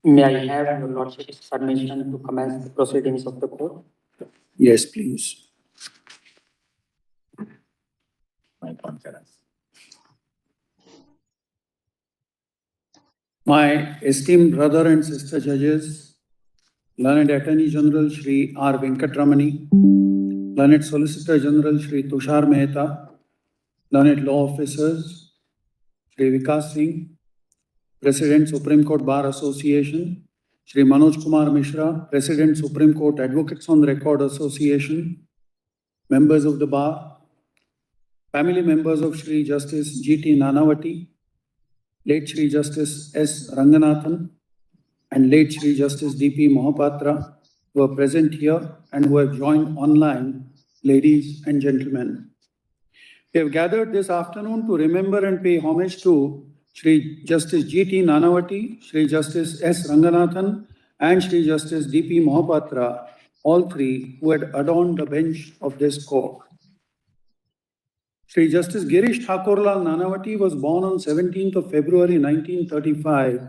May I have your lordship's permission to commence the proceedings of the court? Yes, please. My confidence. My esteemed brother and sister judges, learned Attorney General Shri R. Venkatramani, learned Solicitor General Shri Tushar Mehta, learned law officers, Shri Vikas Singh, President Supreme Court Bar Association, Shri Manoj Kumar Mishra, President Supreme Court Advocates on Record Association, members of the bar, family members of Shri Justice G.T. Nanavati, late Shri Justice S. Ranganathan, and late Shri Justice D.P. Mohapatra, who are present here and who have joined online, ladies and gentlemen. We have gathered this afternoon to remember and pay homage to Shri Justice G.T. Nanavati, Shri Justice S. Ranganathan, and Shri Justice D.P. Mohapatra, all three who had adorned the bench of this court. Shri Justice Girish Thakurlal Nanavati was born on 17th of February 1935.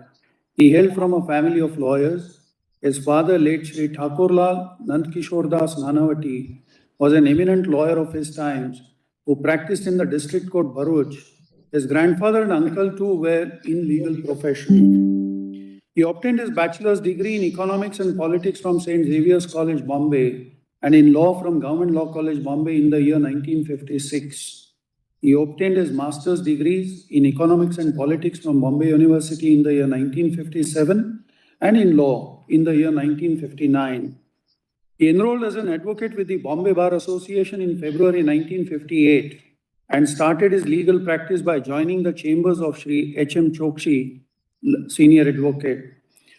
He hailed from a family of lawyers. His father, late Shri Thakurlal Nandkishore Das Nanavati, was an eminent lawyer of his times who practiced in the district court Bharuch. His grandfather and uncle too were in legal profession. He obtained his bachelor's degree in economics and politics from St. Xavier's College, Bombay, and in law from Government Law College, Bombay in the year 1956. He obtained his master's degrees in economics and politics from Bombay University in the year 1957 and in law in the year 1959. He enrolled as an advocate with the Bombay Bar Association in February 1958 and started his legal practice by joining the chambers of Shri H.M. Chokshi, senior advocate.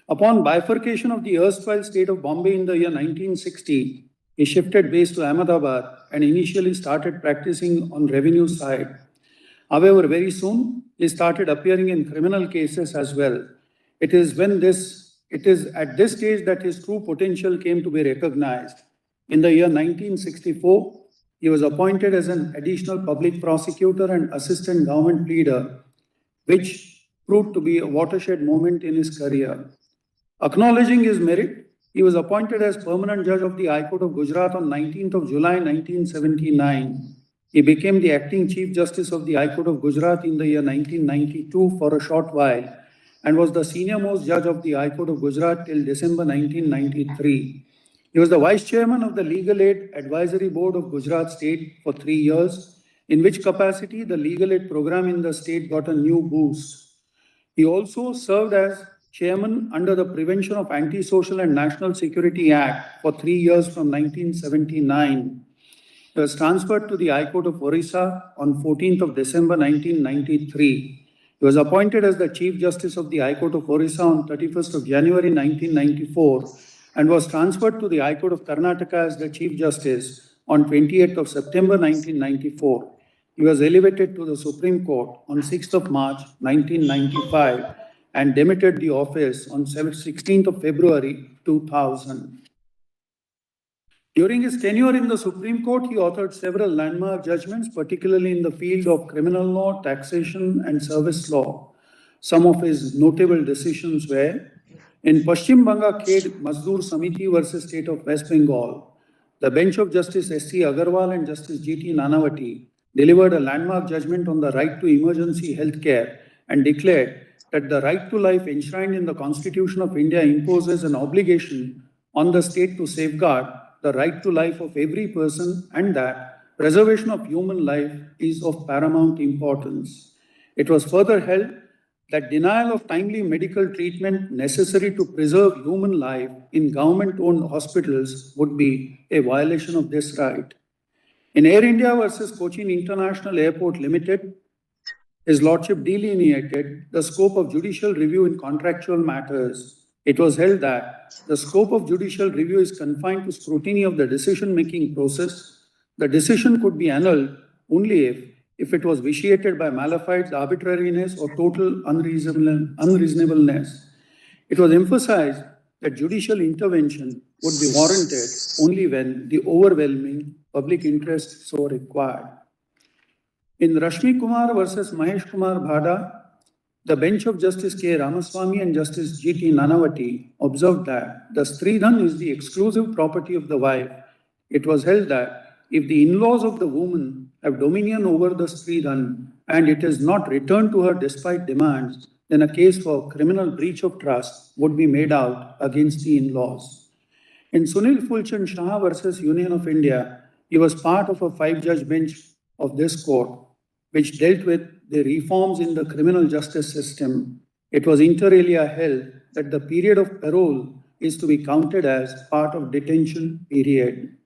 Upon bifurcation of the erstwhile state of Bombay in the year 1960, he shifted base to Ahmedabad and initially started practicing on revenue side. However, very soon, he started appearing in criminal cases as well. It is at this stage that his true potential came to be recognized. In the year 1964, he was appointed as an additional public prosecutor and assistant government pleader, which proved to be a watershed moment in his career. Acknowledging his merit, he was appointed as permanent judge of the High Court of Gujarat on 19th of July 1979. He became the acting Chief Justice of the High Court of Gujarat in the year 1992 for a short while and was the senior-most judge of the High Court of Gujarat till December 1993. He was the Vice Chairman of the Legal Aid Advisory Board of Gujarat State for 3 years, in which capacity the legal aid program in the state got a new boost. He also served as Chairman under the Prevention of Anti-Social and National Security Act for 3 years from 1979. He was transferred to the High Court of Orissa on 14th of December 1993. He was appointed as the Chief Justice of the High Court of Orissa on 31st of January 1994 and was transferred to the High Court of Karnataka as the Chief Justice on 28th of September 1994. He was elevated to the Supreme Court on 6th of March 1995 and demitted the office on 16th of February 2000. During his tenure in the Supreme Court, he authored several landmark judgments, particularly in the field of criminal law, taxation, and service law. Some of his notable decisions were in Paschim Banga Khed Mazdoor Samiti versus State of West Bengal. The bench of Justice S.C. Agarwal and Justice G.T. Nanavati delivered a landmark judgment on the right to emergency health care and declared that the right to life enshrined in the Constitution of India imposes an obligation on the state to safeguard the right to life of every person and that preservation of human life is of paramount importance. It was further held that denial of timely medical treatment necessary to preserve human life in government-owned hospitals would be a violation of this right. In Air India versus Cochin International Airport Limited, His Lordship delineated the scope of judicial review in contractual matters. It was held that the scope of judicial review is confined to scrutiny of the decision-making process. The decision could be annulled only if it was vitiated by malafide arbitrariness or total unreasonableness. It was emphasized that judicial intervention would be warranted only when the overwhelming public interest so required. In Rashmi Kumar versus Mahesh Kumar Bhada, the bench of Justice K. Ramaswamy and Justice G.T. Nanavati observed that the Stridhan is the exclusive property of the wife. It was held that if the in-laws of the woman have dominion over the Stridhan and it is not returned to her despite demands, then a case for criminal breach of trust would be made out against the in-laws. In Sunil Fulchand Shah versus Union of India, he was part of a 5-judge bench of this court, which dealt with the reforms in the criminal justice system. It was inter alia held that the period of parole is to be counted as part of detention period.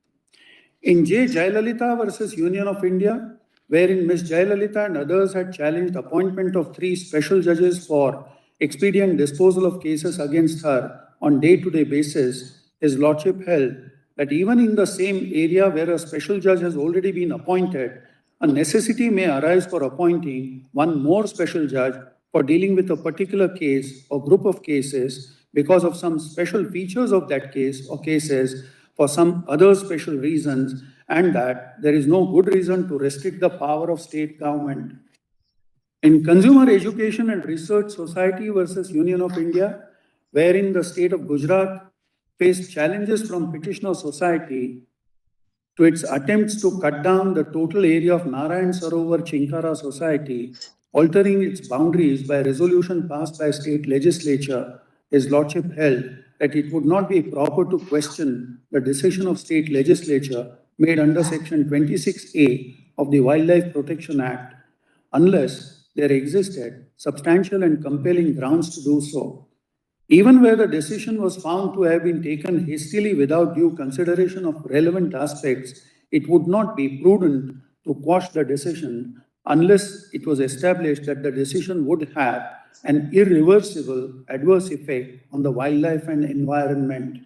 In J. Jayalalitha versus Union of India, wherein Ms. Jayalalitha and others had challenged appointment of 3 special judges for expedient disposal of cases against her on day-to-day basis, His Lordship held that even in the same area where a special judge has already been appointed, a necessity may arise for appointing one more special judge for dealing with a particular case or group of cases because of some special features of that case or cases for some other special reasons, and that there is no good reason to restrict the power of state government. In Consumer Education and Research Society versus Union of India, wherein the state of Gujarat faced challenges from petitioner society to its attempts to cut down the total area of Narayan Sarovar Chinkara Society, altering its boundaries by resolution passed by state legislature, His Lordship held that it would not be proper to question the decision of state legislature made under Section 26A of the Wildlife Protection Act unless there existed substantial and compelling grounds to do so. Even where the decision was found to have been taken hastily without due consideration of relevant aspects, it would not be prudent to quash the decision unless it was established that the decision would have an irreversible adverse effect on the wildlife and environment.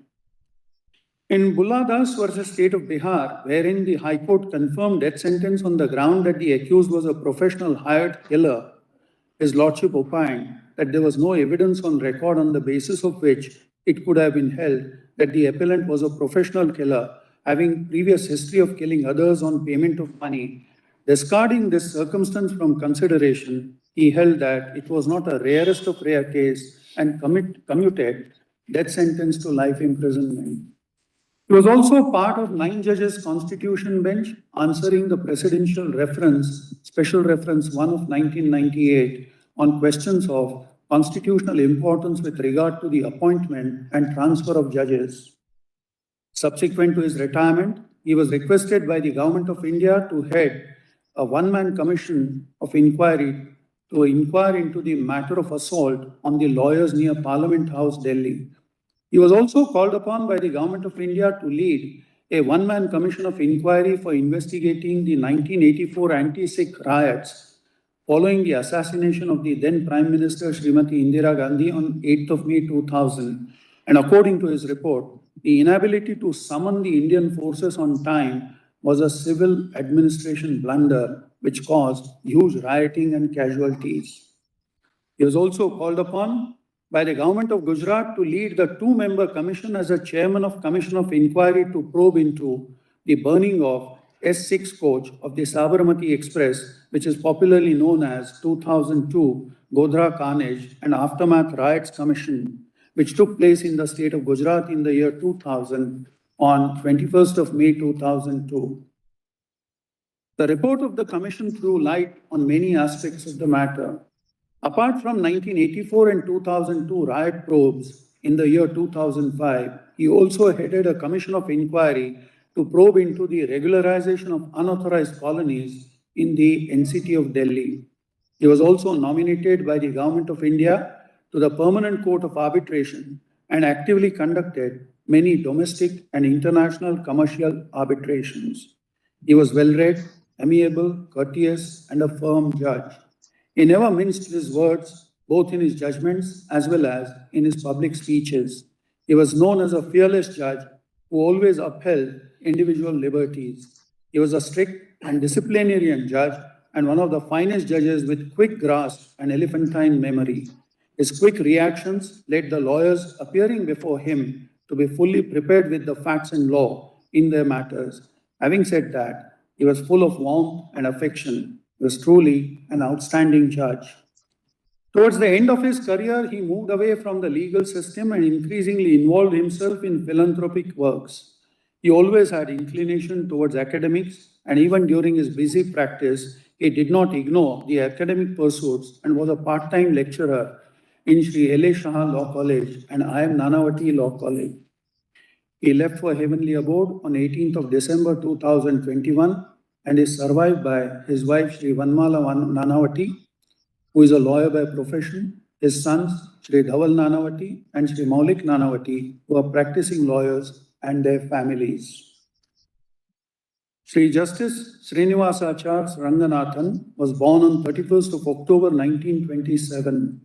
In Bulladas versus State of Bihar, wherein the High Court confirmed death sentence on the ground that the accused was a professional hired killer, His Lordship opined that there was no evidence on record on the basis of which it could have been held that the appellant was a professional killer having previous history of killing others on payment of money. Discarding this circumstance from consideration, he held that it was not a rarest of rare case and commuted death sentence to life imprisonment. He was also part of 9 judges Constitution bench answering the presidential reference, Special Reference 1 of 1998 on questions of constitutional importance with regard to the appointment and transfer of judges. Subsequent to his retirement, he was requested by the Government of India to head a one-man commission of inquiry to inquire into the matter of assault on the lawyers near Parliament House, Delhi. He was also called upon by the Government of India to lead a one-man commission of inquiry for investigating the 1984 anti-Sikh riots following the assassination of the then Prime Minister Srimati Indira Gandhi on 8th of May 2000. And according to his report, the inability to summon the Indian forces on time was a civil administration blunder which caused huge rioting and casualties. He was also called upon by the Government of Gujarat to lead the 2-member commission as a chairman of Commission of Inquiry to probe into the burning of S6 coach of the Sabarmati Express, which is popularly known as 2002 Godhra Carnage and Aftermath Riots Commission, which took place in the state of Gujarat in the year 2000 on 21st of May 2002. The report of the commission threw light on many aspects of the matter. Apart from 1984 and 2002 riot probes in the year 2005, he also headed a commission of inquiry to probe into the regularization of unauthorized colonies in the NCT of Delhi. He was also nominated by the Government of India to the Permanent Court of Arbitration and actively conducted many domestic and international commercial arbitrations. He was well-read, amiable, courteous, and a firm judge. He never minced his words, both in his judgments as well as in his public speeches. He was known as a fearless judge who always upheld individual liberties. He was a strict and disciplinarian judge and one of the finest judges with quick grasp and elephantine memory. His quick reactions led the lawyers appearing before him to be fully prepared with the facts and law in their matters. Having said that, he was full of warmth and affection. He was truly an outstanding judge. Towards the end of his career, he moved away from the legal system and increasingly involved himself in philanthropic works. He always had inclination towards academics, and even during his busy practice, he did not ignore the academic pursuits and was a part-time lecturer in Sri L.A. Shah Law College and I. M. Nanavati Law College. He left for heavenly abode on 18th of December 2021 and is survived by his wife Sri Vanmala Nanavati, who is a lawyer by profession, his sons Sri Dhaval Nanavati and Sri Maulik Nanavati, who are practicing lawyers, and their families. Sri Justice Srinivasachar Ranganathan was born on 31st of October 1927.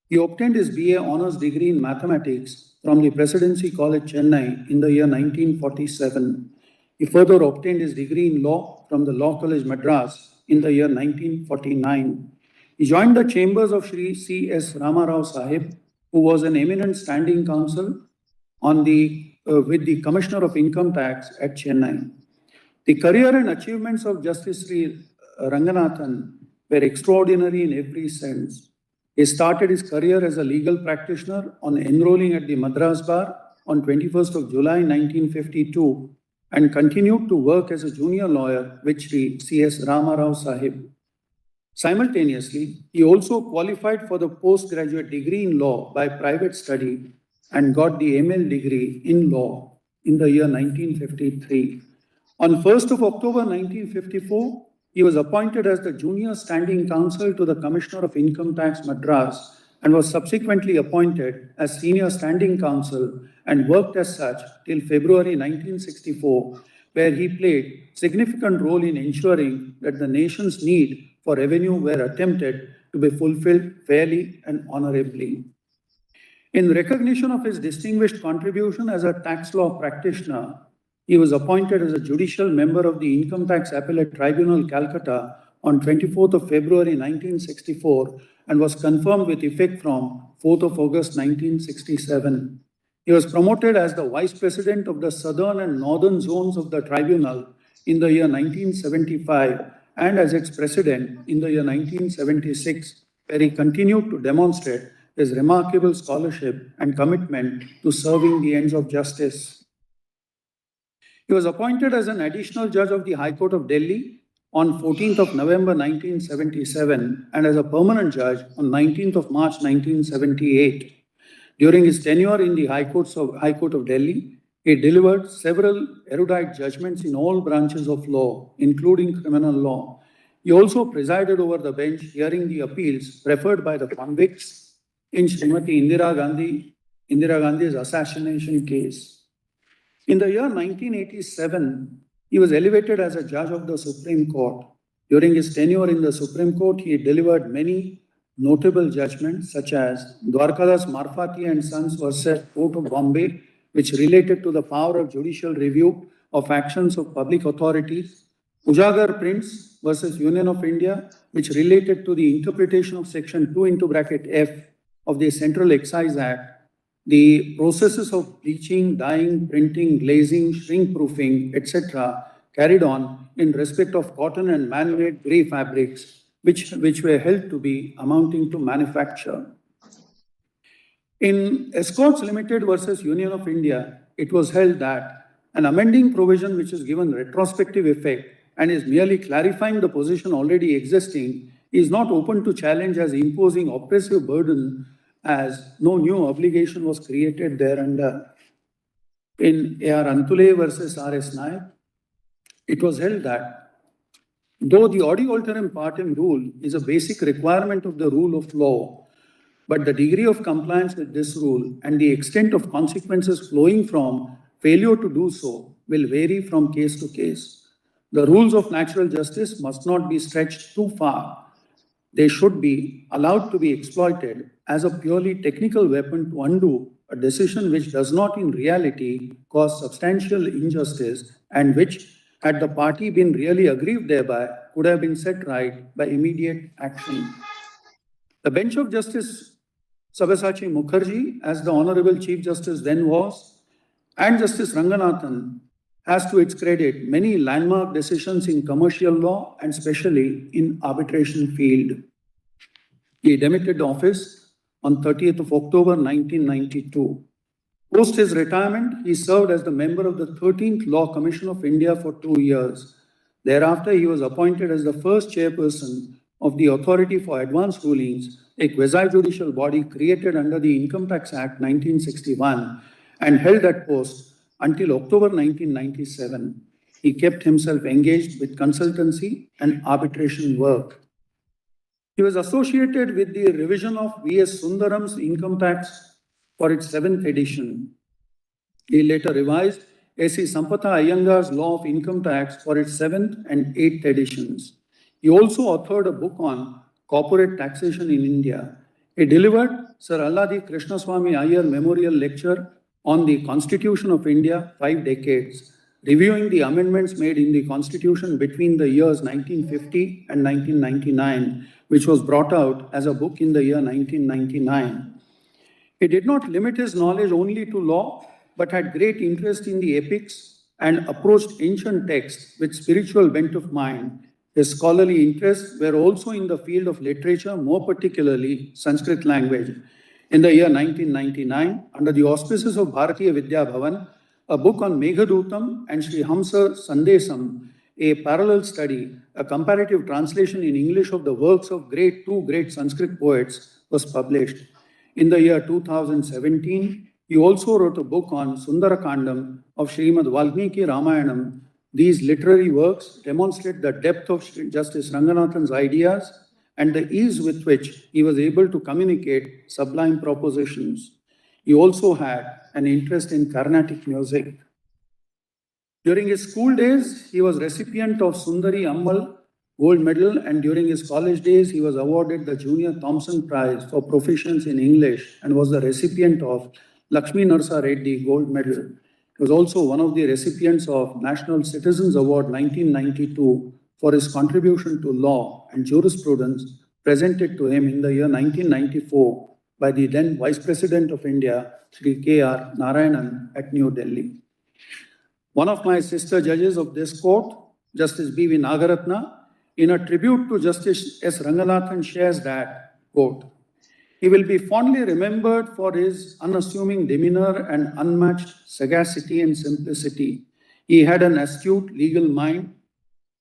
He obtained his BA Honours degree in mathematics from the Presidency College, Chennai in the year 1947. He further obtained his degree in law from the Law College, Madras in the year 1949. He joined the chambers of Sri C.S. Ramarao Sahib, who was an eminent standing counsel with the Commissioner of Income Tax at Chennai. The career and achievements of Justice Sri Ranganathan were extraordinary in every sense. He started his career as a legal practitioner on enrolling at the Madras Bar on 21st of July 1952 and continued to work as a junior lawyer with Sri C.S. Ramarao Sahib. Simultaneously, he also qualified for the postgraduate degree in law by private study and got the ML degree in law in the year 1953. On 1st of October 1954, he was appointed as the junior standing counsel to the Commissioner of Income Tax, Madras, and was subsequently appointed as senior standing counsel and worked as such till February 1964, where he played significant role in ensuring that the nation's need for revenue were attempted to be fulfilled fairly and honorably. In recognition of his distinguished contribution as a tax law practitioner, he was appointed as a judicial member of the Income Tax Appellate Tribunal, Calcutta on 24th of February 1964 and was confirmed with effect from 4th of August 1967. He was promoted as the Vice President of the Southern and Northern Zones of the Tribunal in the year 1975 and as its President in the year 1976, where he continued to demonstrate his remarkable scholarship and commitment to serving the ends of justice. He was appointed as an additional judge of the High Court of Delhi on 14th of November 1977 and as a permanent judge on 19th of March 1978. During his tenure in the High Court of Delhi, he delivered several erudite judgments in all branches of law, including criminal law. He also presided over the bench hearing the appeals preferred by the convicts in Srimati Indira Gandhi's assassination case. In the year 1987, he was elevated as a judge of the Supreme Court. During his tenure in the Supreme Court, he delivered many notable judgments such as Dwarkadas Marfati and Sons versus Court of Bombay, which related to the power of judicial review of actions of public authorities, Ujagar Prints versus Union of India, which related to the interpretation of Section 2(F) of the Central Excise Act, the processes of bleaching, dyeing, printing, glazing, shrink-proofing, etc. carried on in respect of cotton and man-made grey fabrics, which were held to be amounting to manufacture. In Escorts Limited versus Union of India, it was held that an amending provision which is given retrospective effect and is merely clarifying the position already existing is not open to challenge as imposing oppressive burden as no new obligation was created thereunder. In A.R. Antule versus R.S. Nayak, it was held that though the odi alteram partem rule is a basic requirement of the rule of law, but the degree of compliance with this rule and the extent of consequences flowing from failure to do so will vary from case to case. The rules of natural justice must not be stretched too far. they should be allowed to be exploited as a purely technical weapon to undo a decision which does not in reality cause substantial injustice and which, had the party been really aggrieved thereby, could have been set right by immediate action. The bench of Justice Sabyasachi Mukherjee, as the Honorable Chief Justice then was, and Justice Ranganathan, has to its credit many landmark decisions in commercial law and especially in arbitration field. He demitted office on 30th of October 1992. Post his retirement, he served as the member of the 13th Law Commission of India for 2 years. Thereafter, he was appointed as the first chairperson of the Authority for Advance Rulings, a quasi-judicial body created under the Income Tax Act 1961, and held that post until October 1997. He kept himself engaged with consultancy and arbitration work. He was associated with the revision of V.S. Sundaram's income tax for its 7th edition. He later revised A.C. Sampatha Iyengar's Law of Income Tax for its 7th and 8th editions. He also authored a book on corporate taxation in India. He delivered Sir Alladi Krishnaswamy Iyer Memorial Lecture on the Constitution of India, 5 decades, reviewing the amendments made in the Constitution between the years 1950 and 1999, which was brought out as a book in the year 1999. He did not limit his knowledge only to law, but had great interest in the epics and approached ancient texts with spiritual bent of mind. His scholarly interests were also in the field of literature, more particularly Sanskrit language. In the year 1999, under the auspices of Bharatiya Vidya Bhavan, a book on Meghadutam and Sri Hamsa Sandesam, a parallel study, a comparative translation in English of the works of two great Sanskrit poets, was published. In the year 2017, he also wrote a book on Sundarakandam of Srimad Valmiki Ramayanam. These literary works demonstrate the depth of Justice Ranganathan's ideas and the ease with which he was able to communicate sublime propositions. He also had an interest in Carnatic music. During his school days, he was recipient of Sundari Ammal Gold Medal, and during his college days, he was awarded the Junior Thompson Prize for proficiency in English and was the recipient of Lakshmi Narsa Reddy Gold Medal. He was also one of the recipients of National Citizens Award 1992 for his contribution to law and jurisprudence presented to him in the year 1994 by the then Vice President of India, Sri K.R. Narayanan at New Delhi. One of my sister judges of this court, Justice B.V. Nagaratna, in a tribute to Justice S. Ranganathan, shares that, quote, "He will be fondly remembered for his unassuming demeanor and unmatched sagacity and simplicity. He had an astute legal mind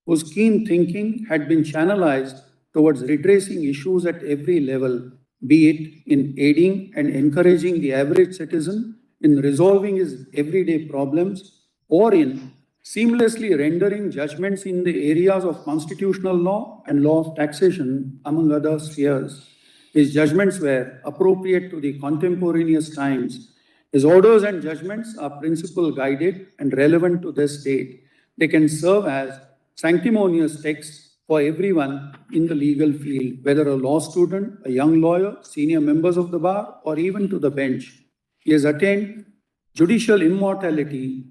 whose keen thinking had been channelized towards redressing issues at every level, be it in aiding and encouraging the average citizen in resolving his everyday problems, or in seamlessly rendering judgments in the areas of constitutional law and law of taxation, among other spheres. His judgments were appropriate to the contemporaneous times. His orders and judgments are principle guided and relevant to this date. They can serve as sanctimonious texts for everyone in the legal field, whether a law student, a young lawyer, senior members of the bar, or even to the bench. He has attained judicial immortality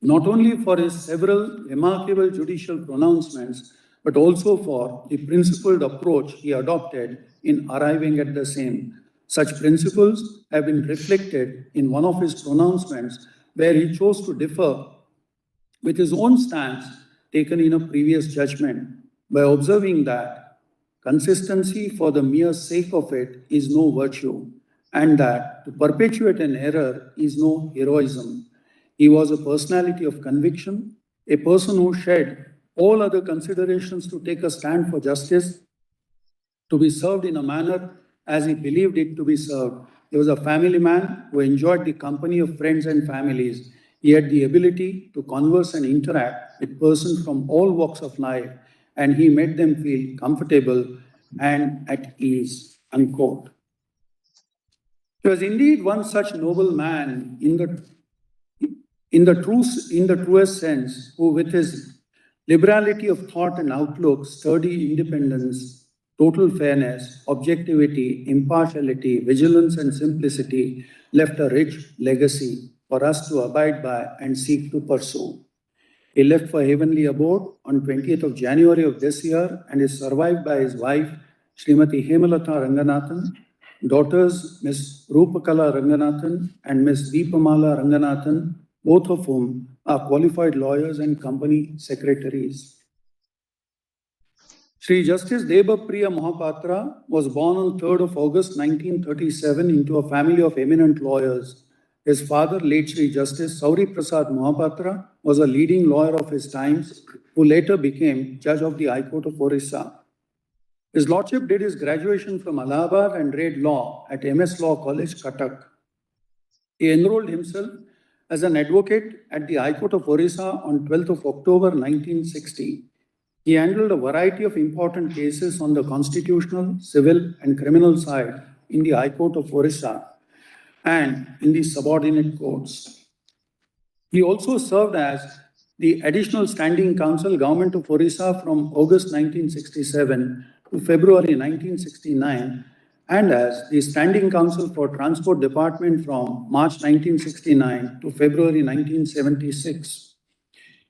not only for his several remarkable judicial pronouncements, but also for the principled approach he adopted in arriving at the same. Such principles have been reflected in one of his pronouncements, where he chose to differ with his own stance taken in a previous judgment by observing that consistency for the mere sake of it is no virtue, and that to perpetuate an error is no heroism. He was a personality of conviction, a person who shed all other considerations to take a stand for justice, to be served in a manner as he believed it to be served. He was a family man who enjoyed the company of friends and families. He had the ability to converse and interact with persons from all walks of life, and he made them feel comfortable and at ease, unquote. He was indeed one such noble man in the truest sense, who with his liberality of thought and outlook, sturdy independence, total fairness, objectivity, impartiality, vigilance, and simplicity left a rich legacy for us to abide by and seek to pursue. He left for heavenly abode on 20th of January of this year and is survived by his wife, Srimati Hemalata Ranganathan, daughters Miss Rupakala Ranganathan and Miss Deepamala Ranganathan, both of whom are qualified lawyers and company secretaries. Sri Justice Deba Priya Mohapatra was born on 3rd of August 1937 into a family of eminent lawyers. His father, late Sri Justice Sauri Prasad Mohapatra, was a leading lawyer of his times who later became Judge of the High Court of Orissa. His Lordship did his graduation from Allahabad and read law at MS Law College, Cuttack. He enrolled himself as an advocate at the High Court of Orissa on 12th of October 1960. He handled a variety of important cases on the constitutional, civil, and criminal side in the High Court of Orissa and in the subordinate courts. He also served as the Additional Standing Counsel, Government of Orissa from August 1967 to February 1969, and as the Standing Counsel for Transport Department from March 1969 to February 1976.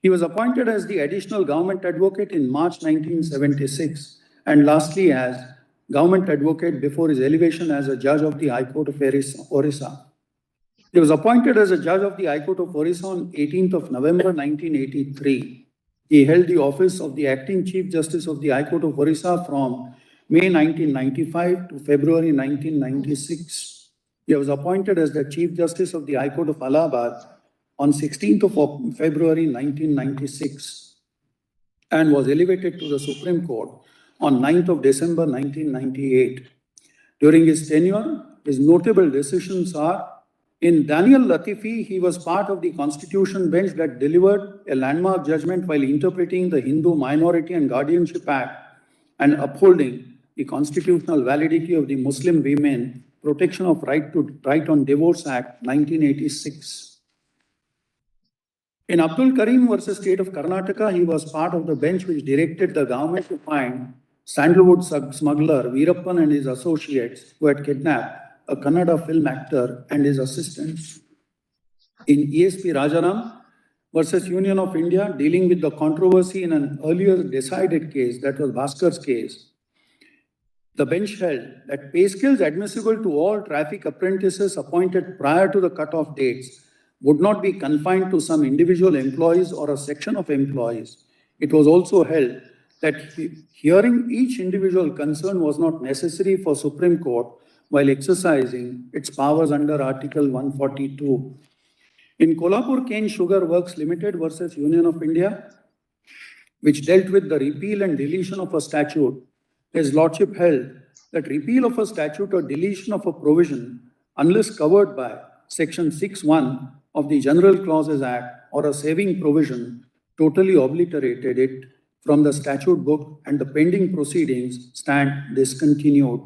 He was appointed as the Additional Government Advocate in March 1976, and lastly as Government Advocate before his elevation as a Judge of the High Court of Orissa. He was appointed as a Judge of the High Court of Orissa on 18th of November 1983. He held the office of the Acting Chief Justice of the High Court of Orissa from May 1995 to February 1996. He was appointed as the Chief Justice of the High Court of Allahabad on 16th of February 1996 and was elevated to the Supreme Court on 9th of December 1998. During his tenure, his notable decisions are: in Daniel Latifi, he was part of the Constitution bench that delivered a landmark judgment while interpreting the Hindu Minority and Guardianship Act and upholding the constitutional validity of the Muslim Women Protection of Right on Divorce Act 1986. In Abdul Karim versus State of Karnataka, he was part of the bench which directed the government to find sandalwood smuggler Veerappan and his associates who had kidnapped a Kannada film actor and his assistants. In ESP Rajaram versus Union of India, dealing with the controversy in an earlier decided case, that was Bhaskar's case, the bench held that pay scales admissible to all traffic apprentices appointed prior to the cut-off dates would not be confined to some individual employees or a section of employees. It was also held that hearing each individual concerned was not necessary for Supreme Court while exercising its powers under Article 142. In Kolhapur Cane Sugar Works Limited versus Union of India, which dealt with the repeal and deletion of a statute, His Lordship held that repeal of a statute or deletion of a provision, unless covered by Section 6(1) of the General Clauses Act or a saving provision, totally obliterated it from the statute book and the pending proceedings stand discontinued.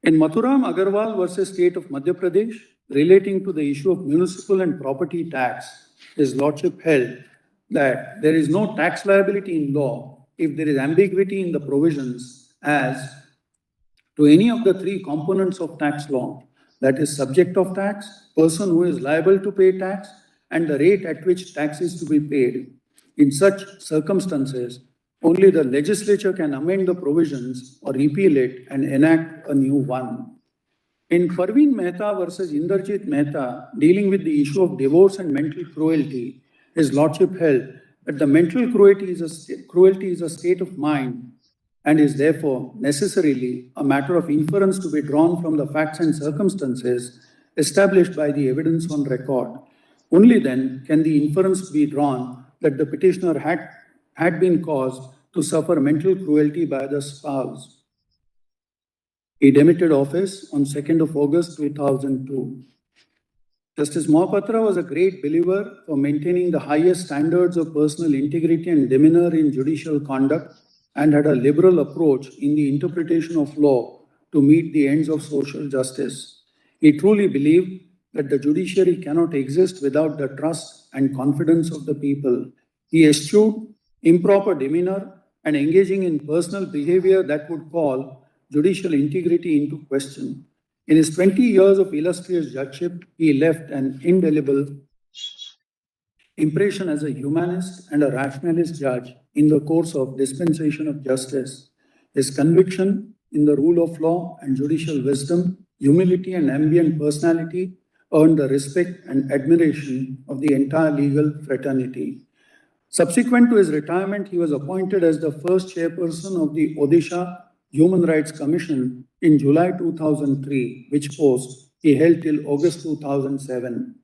In Mathuram Agarwal versus State of Madhya Pradesh, relating to the issue of municipal and property tax, His Lordship held that there is no tax liability in law if there is ambiguity in the provisions as to any of the three components of tax law, that is, subject of tax, person who is liable to pay tax, and the rate at which tax is to be paid. In such circumstances, only the legislature can amend the provisions or repeal it and enact a new one. In Parveen Mehta versus Inderjit Mehta, dealing with the issue of divorce and mental cruelty, His Lordship held that the mental cruelty is a state of mind and is therefore necessarily a matter of inference to be drawn from the facts and circumstances established by the evidence on record. Only then can the inference be drawn that the petitioner had been caused to suffer mental cruelty by the spouse. He demitted office on 2nd of August 2002. Justice Mohapatra was a great believer for maintaining the highest standards of personal integrity and demeanor in judicial conduct and had a liberal approach in the interpretation of law to meet the ends of social justice. He truly believed that the judiciary cannot exist without the trust and confidence of the people. He eschewed improper demeanor and engaging in personal behavior that would call judicial integrity into question. In his 20 years of illustrious judgeship, he left an indelible impression as a humanist and a rationalist judge in the course of dispensation of justice. His conviction in the rule of law and judicial wisdom, humility and ambient personality earned the respect and admiration of the entire legal fraternity. Subsequent to his retirement, he was appointed as the first chairperson of the Odisha Human Rights Commission in July 2003, which post he held till August 2007.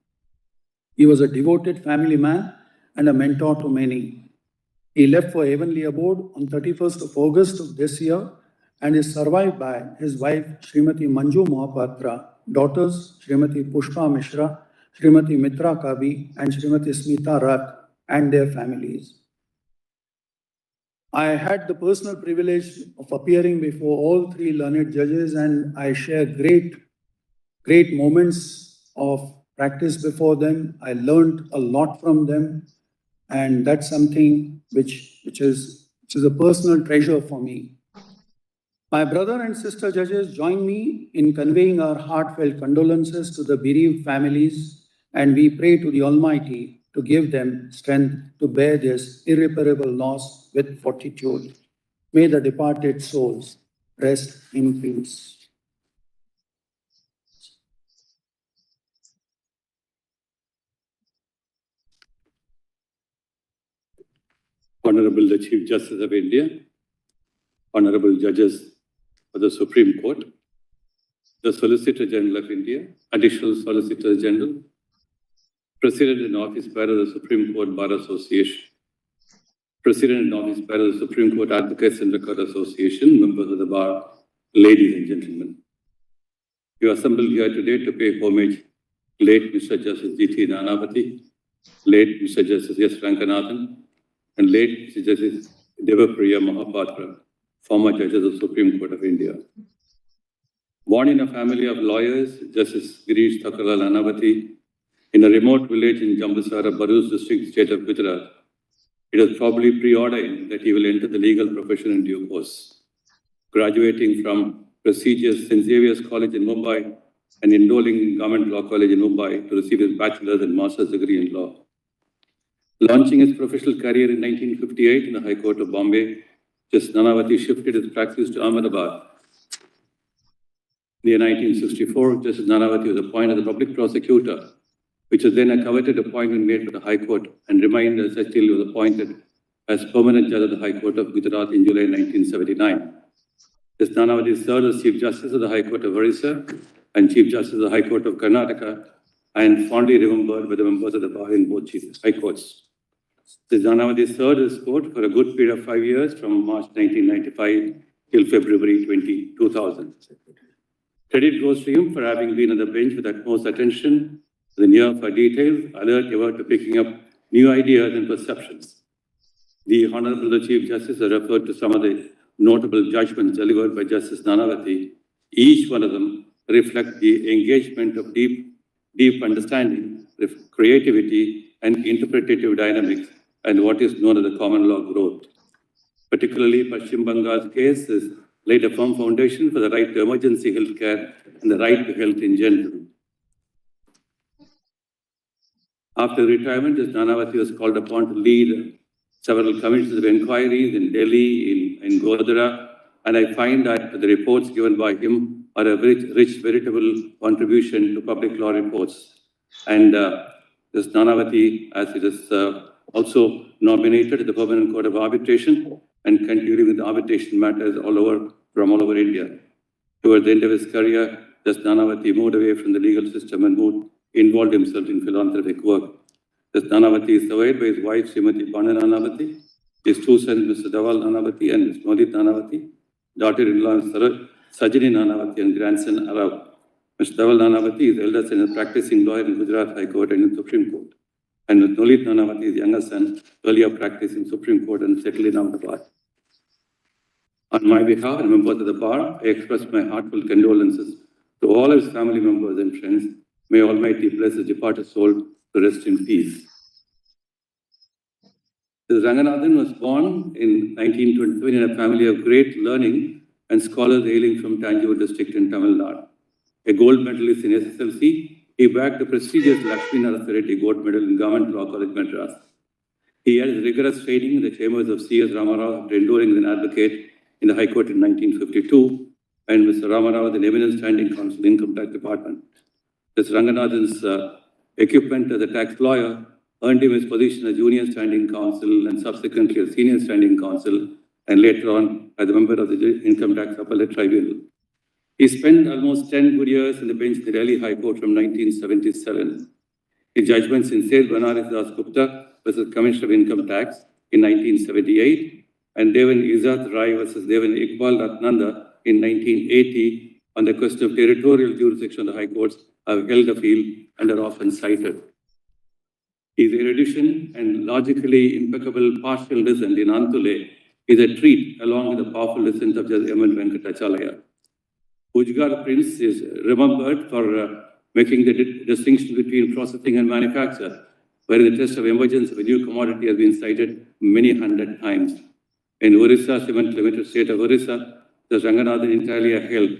He was a devoted family man and a mentor to many. He left for heavenly abode on 31st of August of this year and is survived by his wife Srimati Manju Mohapatra, daughters Srimati Pushpa Mishra, Srimati Mitra Kabi and Srimati Smita Rath and their families. I had the personal privilege of appearing before all three learned judges, and I share great moments of practice before them. I learned a lot from them, and that's something which is a personal treasure for me. My brother and sister judges join me in conveying our heartfelt condolences to the bereaved families, and we pray to the Almighty to give them strength to bear this irreparable loss with fortitude. May the departed souls rest in peace. Honorable the Chief Justice of India, Honorable Judges of the Supreme Court, the Solicitor General of India, Additional Solicitor General, President in Office by the Supreme Court Bar Association, President in Office by the Supreme Court Advocates and Record Association, members of the Bar, ladies and gentlemen. You are assembled here today to pay homage to late Mr. Justice G.T. Nanavati, late Mr. Justice S. Ranganathan, and late Mr. Justice Deba Priya Mohapatra, former judges of the Supreme Court of India. Born in a family of lawyers, Justice Girish Thakurlal Nanavati, in a remote village in Jambusara, Bharuch district, state of Gujarat, it is probably preordained that he will enter the legal profession in due course. Graduating from prestigious St. Xavier's College in Mumbai and enrolling in Government Law College in Mumbai to receive his bachelor's and master's degree in law. Launching his professional career in 1958 in the High Court of Bombay, Justice Nanavati shifted his practice to Ahmedabad. In the year 1964, Justice Nanavati was appointed as a public prosecutor, which was then a coveted appointment made for the High Court, and remained as such till he was appointed as permanent judge of the High Court of Gujarat in July 1979. Justice Nanavati served as Chief Justice of the High Court of Orissa and Chief Justice of the High Court of Karnataka, and fondly remembered by the members of the bar in both High Courts. Justice Nanavati served his court for a good period of 5 years, from March 1995 till February 2000. Credit goes to him for having been on the bench with utmost attention, with an ear for details, alert ever to picking up new ideas and perceptions. The Honorable Chief Justice has referred to some of the notable judgments delivered by Justice Nanavati. Each one of them reflect the engagement of deep understanding, creativity, and interpretative dynamics, and what is known as the common law growth. Particularly, Paschim Bengal's case has laid a firm foundation for the right to emergency health care and the right to health in general. After retirement, Justice Nanavati was called upon to lead several commissions of inquiries in Delhi, in Godhra, and I find that the reports given by him are a rich veritable contribution to public law reports. And Justice Nanavati, as it is also nominated to the Permanent Court of Arbitration and continuing with arbitration matters from all over India. Toward the end of his career, Justice Nanavati moved away from the legal system and involved himself in philanthropic work. Justice Nanavati is survived by his wife, Srimati Panna Nanavati, his two sons, Mr. Dawal Nanavati and Ms. Nolit Nanavati, daughter-in-law Sajini Nanavati, and grandson Arav. Mr. Dawal Nanavati is eldest and a practicing lawyer in Gujarat High Court and in Supreme Court. And Ms. Nolit Nanavati is younger son, earlier practicing Supreme Court and settled in Ahmedabad. On my behalf and members of the bar, I express my heartfelt condolences to all his family members and friends. May Almighty bless his departed soul to rest in peace. Ranganathan was born in 1927 in a family of great learning and scholars hailing from Tanjore district in Tamil Nadu. A gold medalist in SSLC, he bagged the prestigious Lakshmi Narasa Reddy Gold Medal in Government Law College, Madras. He had rigorous training in the chambers of C.S. Ramarao after enduring as an advocate in the High Court in 1952, and Mr. Ramarao was an eminent standing counsel in the Income Tax Department. Mr. Ranganathan's equipment as a tax lawyer earned him his position as junior standing counsel and subsequently as senior standing counsel, and later on as a member of the Income Tax Appellate Tribunal. He spent almost 10 good years in the bench of the Delhi High Court from 1977. His judgments in Seth Banaras Das Gupta versus Commissioner of Income Tax in 1978 and Devan Izzat Rai versus Devan Iqbal Ratnanda in 1980 on the question of territorial jurisdiction of the High Courts have held the field and are often cited. His erudition and logically impeccable partial dissent in Antule is a treat along with the powerful dissent of Judge M. Venkatachalaya. Ujgar Prince is remembered for making the distinction between processing and manufacture, where the test of emergence of a new commodity has been cited many hundred times. In Orissa Cement Limited State of Orissa, the Ranganathan entirely held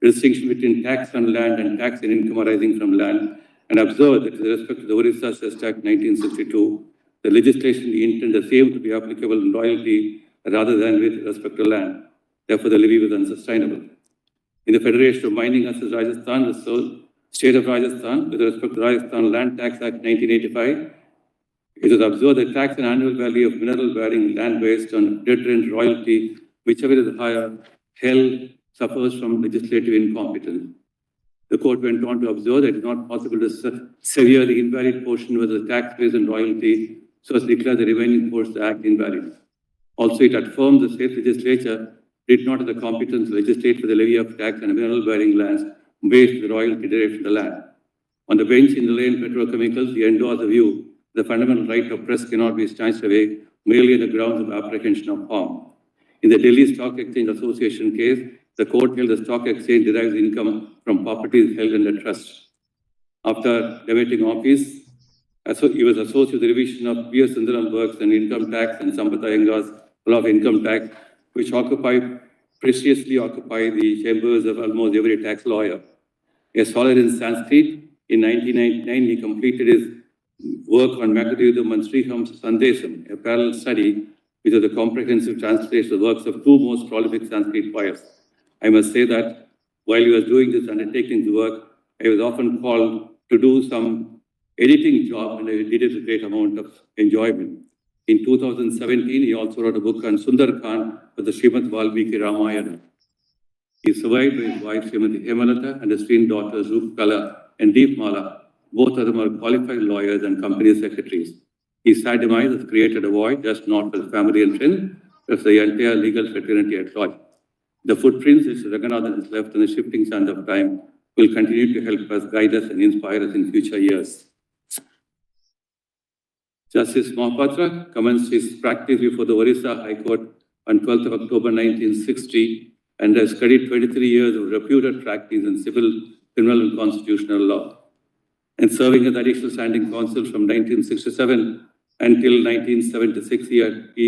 the distinction between tax on land and tax and income arising from land, and observed that with respect to the Orissa Cess Act 1962, the legislation intended the same to be applicable in royalty rather than with respect to land. Therefore, the levy was unsustainable. In the Federation of Mining Assets Rajasthan, the State of Rajasthan, with respect to Rajasthan Land Tax Act 1985, it was observed that tax and annual value of mineral-bearing land based on deterrent royalty, whichever is higher, held suffers from legislative incompetence. The court went on to observe that it is not possible to sever the invalid portion with the tax based on royalty, so as to declare the remaining portion of the act invalid. Also, it affirmed the state legislature did not have the competence to legislate for the levy of tax on mineral-bearing lands based on the royalty derived from the land. On the bench in the lane petrochemicals, he endorsed the view the fundamental right of press cannot be snatched away merely on the grounds of apprehension of harm. In the Delhi Stock Exchange Association case, the court held the stock exchange derives income from properties held under trust. After demitting office, he was associated with the revision of P.S. Sundaram works on income tax and Sampath Iyengar's law of income tax, which preciously occupy the chambers of almost every tax lawyer. A scholar in Sanskrit, in 1999, he completed his work on Magadhidam and Sriham's Sandesam, a parallel study, which is a comprehensive translation of the works of two most prolific Sanskrit poets. I must say that while he was doing this undertaking work, I was often called to do some editing job, and I did it with a great amount of enjoyment. In 2017, he also wrote a book on Sundar Khan for the Srimad Valmiki Ramayana. He is survived by his wife Srimati Hemalata and his twin daughters Rupkala and Deepmala. Both of them are qualified lawyers and company secretaries. His sad demise has created a void, just not for his family and friends, but for the entire legal fraternity at large. The footprints which Ranganathan has left in the shifting sands of time will continue to help us, guide us, and inspire us in future years. Justice Mohapatra commenced his practice before the Orissa High Court on 12th of October 1960 and has studied 23 years of reputed practice in civil, criminal, and constitutional law. And serving as additional standing counsel from 1967 until 1976, he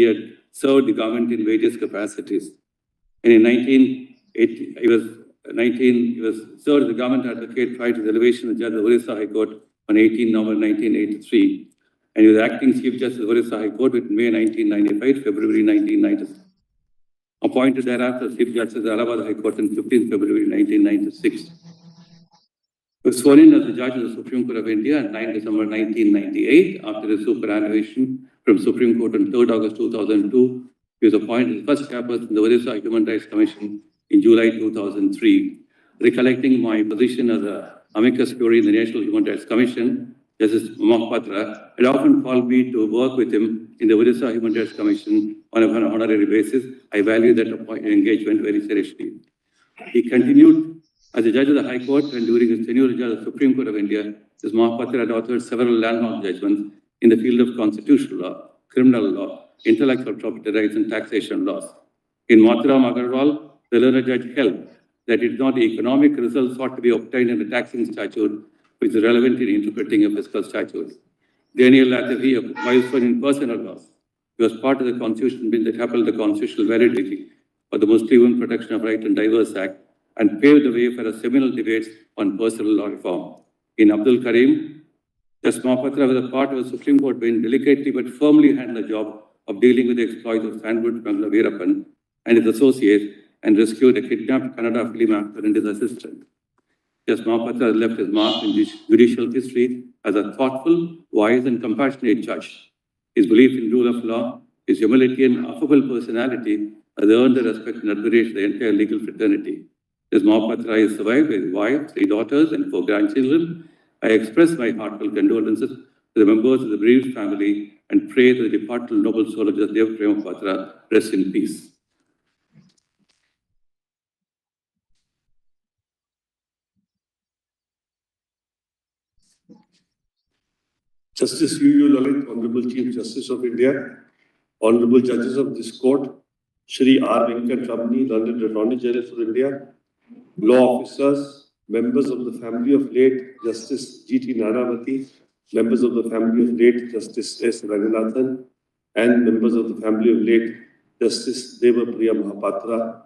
had served the government in various capacities. And in 1980, he was served as the government advocate prior to the elevation of the judge of the Orissa High Court on 18 November 1983. And he was acting Chief Justice of the Orissa High Court between May 1995 February 1996. Appointed thereafter Chief Justice of the Allahabad High Court on 15 February 1996. He was sworn in as the judge of the Supreme Court of India on 9 December 1998 after his superannuation from Supreme Court on 3 August 2002. He was appointed as first chairperson of the Orissa Human Rights Commission in July 2003. Recollecting my position as an amicus curiae in the National Human Rights Commission, Justice Mohapatra had often called me to work with him in the Orissa Human Rights Commission on an honorary basis. I value that engagement very seriously. He continued as a judge of the High Court, and during his tenure as judge of the Supreme Court of India, Justice Mohapatra had authored several landmark judgments in the field of constitutional law, criminal law, intellectual property rights, and taxation laws. In Mathuram Agarwal, the learned judge held that it is not the economic results sought to be obtained in the taxing statute which is relevant in interpreting a fiscal statute. Daniel Latavi, a milestone in personal laws, He was part of the Constitution Bill that upheld the constitutional validity of the Muslim Women Protection of Right and Divorce Act and paved the way for a seminal debates on personal law reform. In Abdul Karim, Justice Mohapatra was a part of the Supreme Court bench delicately but firmly handled the job of dealing with the exploits of sandwood smuggler Veerappan and his associates and rescued a kidnapped Kannada film actor and his assistant. Justice Mohapatra has left his mark in judicial history as a thoughtful, wise, and compassionate judge. His belief in rule of law, his humility and affable personality has earned the respect and admiration of the entire legal fraternity. Justice Mohapatra is survived by his wife, 3 daughters, and 4 grandchildren. I express my heartfelt condolences to the members of the bereaved family and pray that the departed noble soul of Justice Deba Mohapatra rest in peace. Justice U. Lalit, Honorable Chief Justice of India, Honorable Judges of this Court, Shri R. Venkat Ramani, Learned Attorney General for India, law officers, members of the family of late Justice G.T. Nanavati, members of the family of late Justice S. Ranganathan, and members of the family of late Justice Deba Priya Mohapatra,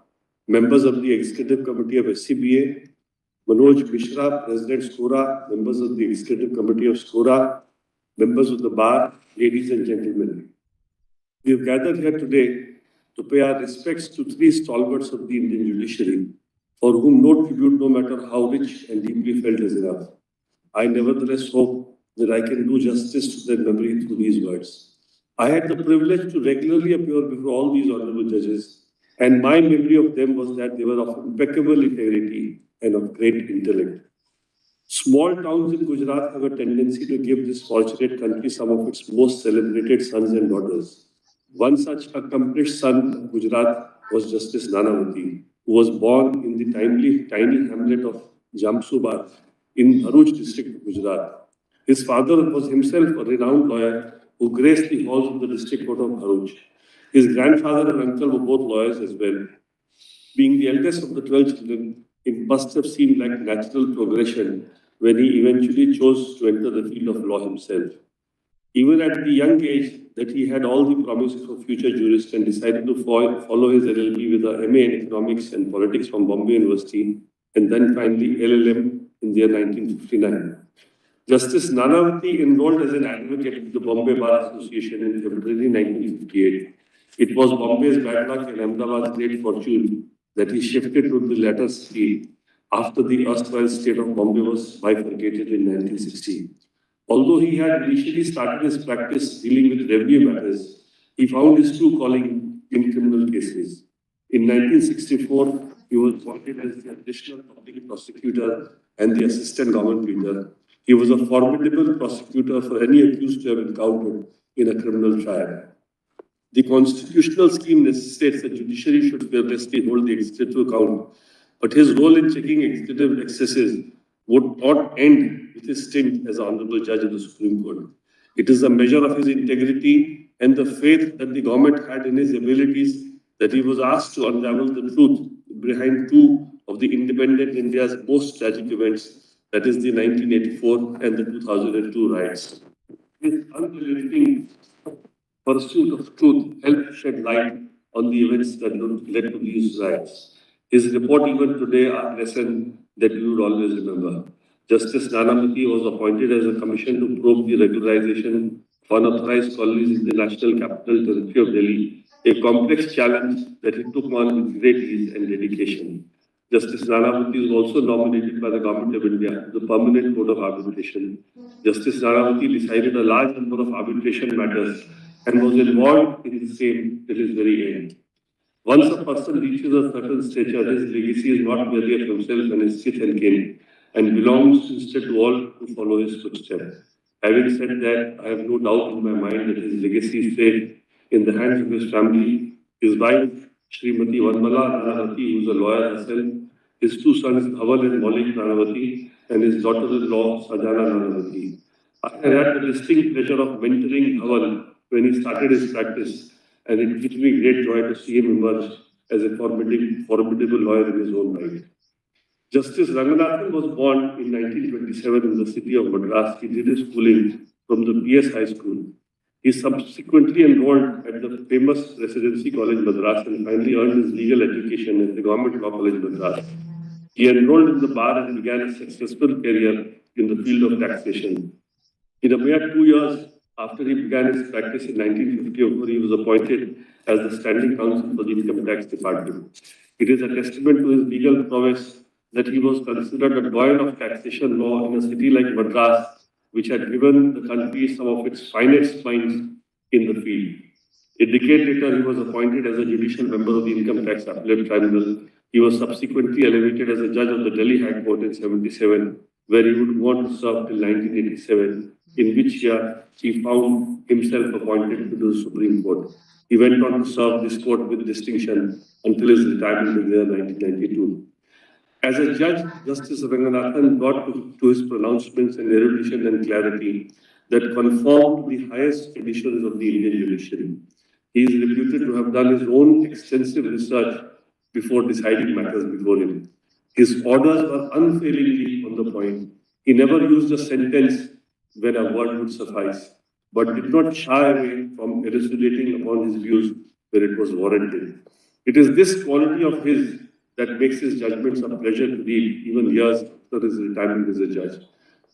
members of the Executive Committee of SCBA, Manoj Mishra, President SCORA, members of the Executive Committee of SCORA, members of the bar, ladies and gentlemen. We have gathered here today to pay our respects to 3 stalwarts of the Indian judiciary, for whom no tribute, no matter how rich and deeply felt, is enough. I nevertheless hope that I can do justice to their memory through these words. I had the privilege to regularly appear before all these honorable judges, and my memory of them was that they were of impeccable integrity and of great intellect. Small towns in Gujarat have a tendency to give this fortunate country some of its most celebrated sons and daughters. One such accomplished son of Gujarat was Justice Nanavati, who was born in the tiny hamlet of Jamsubar in Bharuch district of Gujarat. His father was himself a renowned lawyer who graced the halls of the district court of Bharuch. His grandfather and uncle were both lawyers as well. Being the eldest of the 12 children, it must have seemed like natural progression when he eventually chose to enter the field of law himself. Even at the young age that he had all the promise of a future jurist and decided to follow his LLB with a MA in Economics and Politics from Bombay University and then finally LLM in the year 1959. Justice Nanavati enrolled as an advocate in the Bombay Bar Association in February 1958. It was Bombay's bad luck and Ahmedabad's great fortune that he shifted to the latter city after the erstwhile state of Bombay was bifurcated in 1960. Although he had initially started his practice dealing with revenue matters, he found his true calling in criminal cases. In 1964, he was appointed as the additional public prosecutor and the assistant government leader. He was a formidable prosecutor for any accused to have encountered in a criminal trial. The constitutional scheme necessitates that judiciary should fearlessly hold the executive account, but his role in checking executive excesses would not end with his stint as honorable judge of the Supreme Court. It is a measure of his integrity and the faith that the government had in his abilities that he was asked to unravel the truth behind 2 of the independent India's most tragic events, that is the 1984 and the 2002 riots. His unrelenting pursuit of truth helped shed light on the events that led to these riots. His report even today are a lesson that we would always remember. Justice Nanavati was appointed as a commission to probe the regularization of unauthorized colonies in the national capital territory of Delhi, a complex challenge that he took on with great ease and dedication. Justice Nanavati was also nominated by the Government of India to the Permanent Court of Arbitration. Justice Nanavati decided a large number of arbitration matters and was involved in the same till his very end. Once a person reaches a certain stature, his legacy is not merely of himself and his kith and kin, and belongs instead to all who follow his footsteps. Having said that, I have no doubt in my mind that his legacy is safe in the hands of his family, his wife, Srimati Hon'ble Nanavati, who is a lawyer herself, his 2 sons, Dhaval and Maulik Nanavati, and his daughter-in-law, Sajana Nanavati. I had the distinct pleasure of mentoring Dhaval when he started his practice, and it gives me great joy to see him emerge as a formidable lawyer in his own right. Justice Ranganathan was born in 1927 in the city of Madras. He did his schooling from the PS High School. He subsequently enrolled at the famous Residency College Madras and finally earned his legal education at the Government Law College Madras. He enrolled in the bar and began a successful career in the field of taxation. In a mere 2 years after he began his practice in 1954, he was appointed as the Standing Counsel for the Income Tax Department. It is a testament to his legal prowess that he was considered a doyen of taxation law in a city like Madras, which had given the country some of its finest minds in the field. A decade later, he was appointed as a judicial member of the Income Tax Appellate Tribunal. He was subsequently elevated as a judge of the Delhi High Court in 77, where he would go on to serve till 1987, in which year he found himself appointed to the Supreme Court. He went on to serve this court with distinction until his retirement in the year 1992. As a judge, Justice Ranganathan brought to his pronouncements an erudition and clarity that conformed to the highest traditions of the Indian judiciary. He is reputed to have done his own extensive research before deciding matters before him. His orders were unfailingly on the point. He never used a sentence when a word would suffice, but did not shy away from elucidating upon his views where it was warranted. It is this quality of his that makes his judgments a pleasure to read, even years after his retirement as a judge.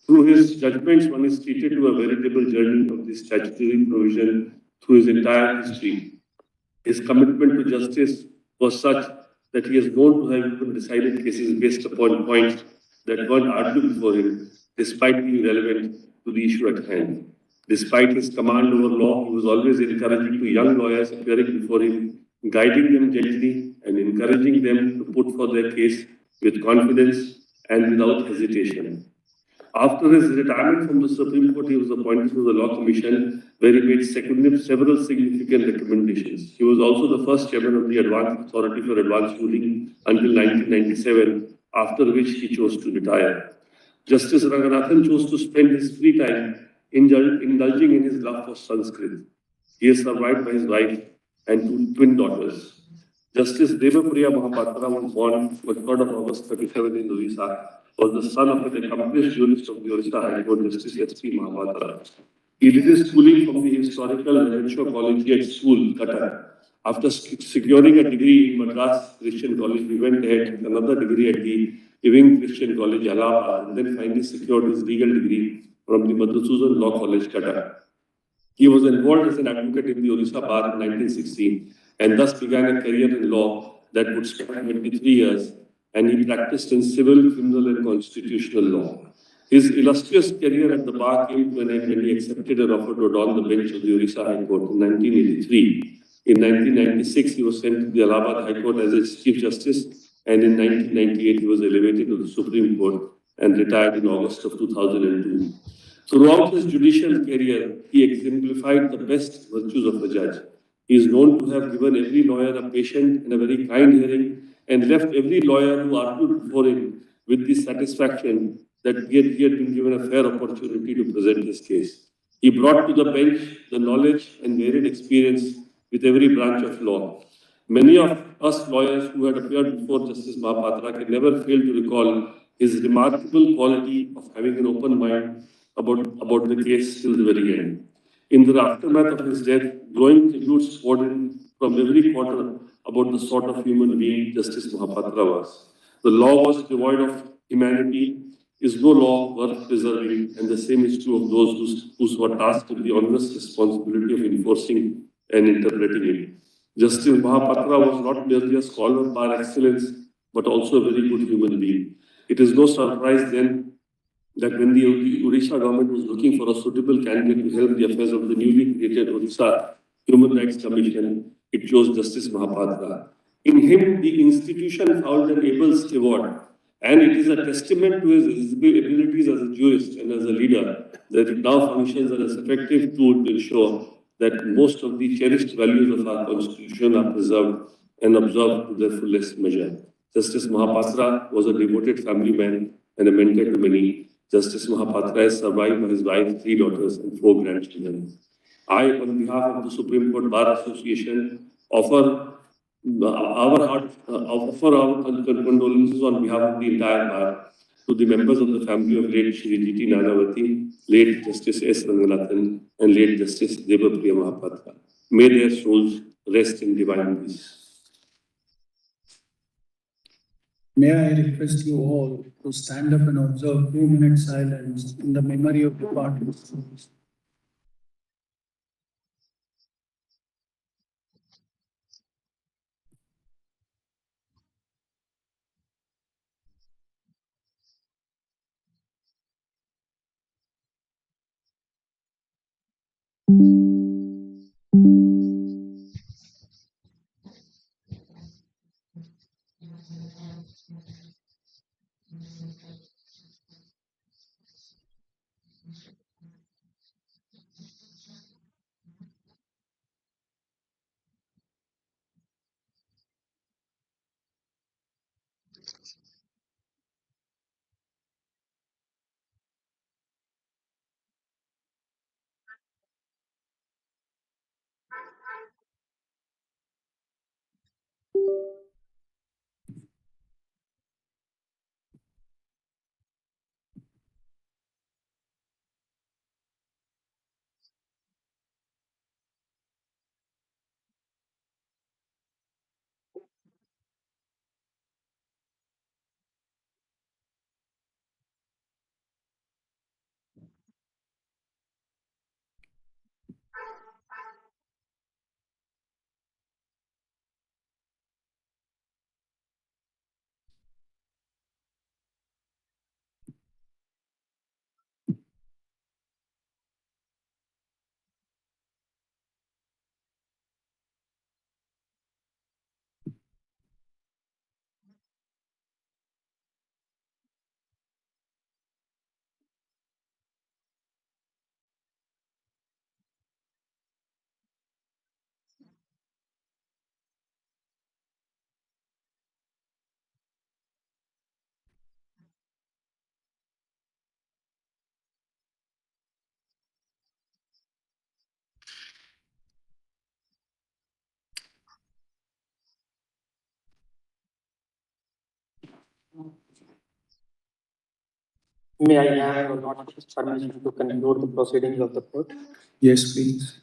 Through his judgments, one is treated to a veritable journey of the statutory provision through his entire history. His commitment to justice was such that he is known to have even decided cases based upon points that weren't argued before him, despite being relevant to the issue at hand. Despite his command over law, he was always encouraging to young lawyers appearing before him, guiding them gently and encouraging them to put forth their case with confidence and without hesitation. After his retirement from the Supreme Court, he was appointed to the Law Commission, where he made several significant recommendations. He was also the first chairman of the Advanced Authority for Advanced Ruling until 1997, after which he chose to retire. Justice Ranganathan chose to spend his free time indulging in his love for Sanskrit. He is survived by his wife and two twin daughters. Justice Deba Priya Mohapatra was born on 3rd of August 37 in Odisha, was the son of an accomplished jurist of the Odisha High Court, Justice S.P. Mohapatra. He did his schooling from the historical Rancho Collegiate School, Cuttack. After securing a degree in Madras Christian College, he went ahead with another degree at the Ewing Christian College, Allahabad, and then finally secured his legal degree from the Madhusudan Law College, Cuttack. He was enrolled as an advocate in the Odisha Bar in 1916 and thus began a career in law that would span 23 years, and he practiced in civil, criminal and constitutional law. His illustrious career at the bar came to an end when he accepted an offer to adorn the bench of the Odisha High Court in 1983. In 1996, he was sent to the Allahabad High Court as its Chief Justice, and in 1998, he was elevated to the Supreme Court and retired in August of 2002. Throughout his judicial career, he exemplified the best virtues of a judge. He is known to have given every lawyer a patient and a very kind hearing, and left every lawyer who argued before him with the satisfaction that he had been given a fair opportunity to present his case. He brought to the bench the knowledge and varied experience with every branch of law. Many of us lawyers who had appeared before Justice Mohapatra can never fail to recall his remarkable quality of having an open mind about the case till the very end. In the aftermath of his death, glowing tributes poured in from every quarter about the sort of human being Justice Mohapatra was. The law was devoid of humanity, is no law worth preserving, and the same is true of those who were tasked with the onerous responsibility of enforcing and interpreting it. Justice Mohapatra was not merely a scholar par excellence, but also a very good human being. It is no surprise then that when the Odisha government was looking for a suitable candidate to help the affairs of the newly created Odisha Human Rights Commission, it chose Justice Mohapatra. In him, the institution found an able steward, and it is a testament to his abilities as a jurist and as a leader that it now functions as an effective tool to ensure that most of the cherished values of our constitution are preserved and observed to their fullest measure. Justice Mohapatra was a devoted family man and a mentor to many. Justice Mohapatra is survived by his wife, 3 daughters, and 4 grandchildren. I, on behalf of the Supreme Court Bar Association, offer our condolences on behalf of the entire bar. to the members of the family of late Shri G.T. Nanavati, late Justice S. Ranganathan, and late Justice Deba Priya Mohapatra. May their souls rest in divine peace. May I request you all to stand up and observe 2 minutes silence in the memory of departed souls. May I have your lordship's permission to conclude the proceedings of the court? Yes, please.